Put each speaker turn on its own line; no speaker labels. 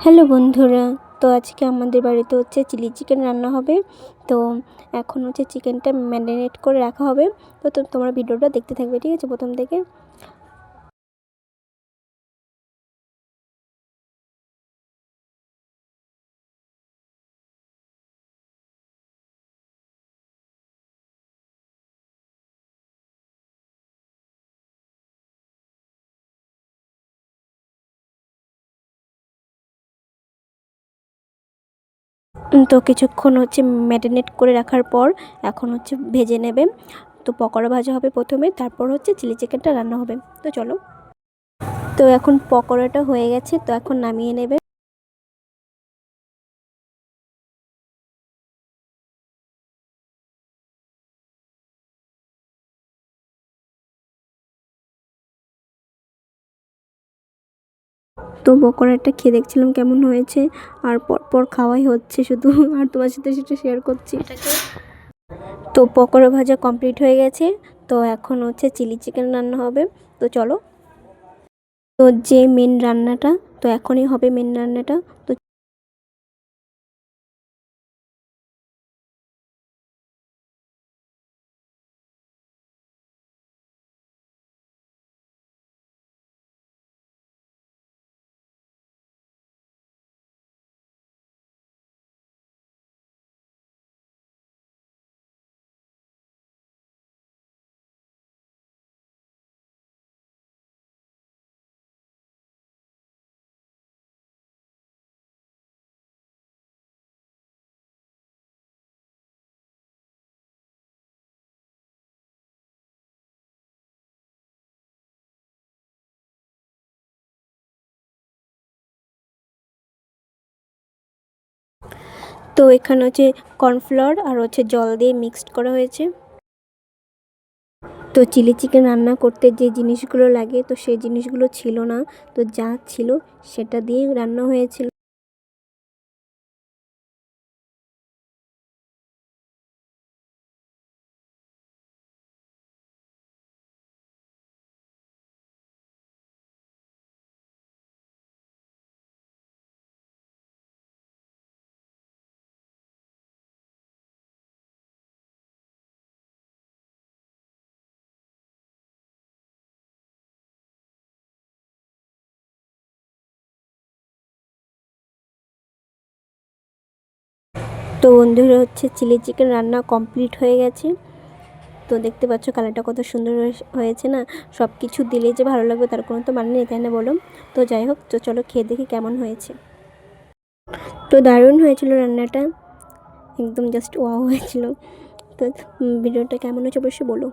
Hello বন্ধুরা, তো আজকে আমাদের বাড়িতে হচ্ছে চিলি চিকেন রান্না হবে। তো এখন হচ্ছে চিকেনটা ম্যারিনেট করে রাখা হবে। তো তোমরা ভিডিওটা দেখতে থাকবে, ঠিক আছে, প্রথম থেকে। তো কিছুক্ষণ হচ্ছে ম্যারিনেট করে রাখার পর এখন হচ্ছে ভেজে নেবে। তো পকোড়া ভাজা হবে প্রথমে, তারপর হচ্ছে চিলি চিকেনটা রান্না হবে। তো চলো। তো এখন পকোড়াটা হয়ে গেছে, তো এখন নামিয়ে নেবে। তো পকোড়াটা খেয়ে দেখছিলাম কেমন হয়েছে, আর পরপর খাওয়াই হচ্ছে শুধু, আর তোমার সাথে সেটা শেয়ার করছি। তো পকোড়া ভাজা কমপ্লিট হয়ে গেছে। তো এখন হচ্ছে চিলি চিকেন রান্না হবে। তো চলো। তো যে মেন রান্নাটা, তো এখনই হবে মেন রান্নাটা। তো তো এখানে হচ্ছে কর্নফ্লাওয়ার আর হচ্ছে জল দিয়ে মিক্সড করা হয়েছে। তো চিলি চিকেন রান্না করতে যে জিনিসগুলো লাগে, তো সেই জিনিসগুলো ছিল না। তো যা ছিল সেটা দিয়েই রান্না হয়েছিল। তো বন্ধুরা হচ্ছে চিলি চিকেন রান্না কমপ্লিট হয়ে গেছে। তো দেখতে পাচ্ছ কালারটা কত সুন্দর হয়েছে না। সব কিছু দিলে যে ভালো লাগবে তার কোনো তো মানে নেই, তাই না বলো? তো যাই হোক, তো চলো খেয়ে দেখি কেমন হয়েছে। তো দারুণ হয়েছিল রান্নাটা, একদম জাস্ট ওয়াও হয়েছিল। তো ভিডিওটা কেমন হয়েছে অবশ্যই বলো।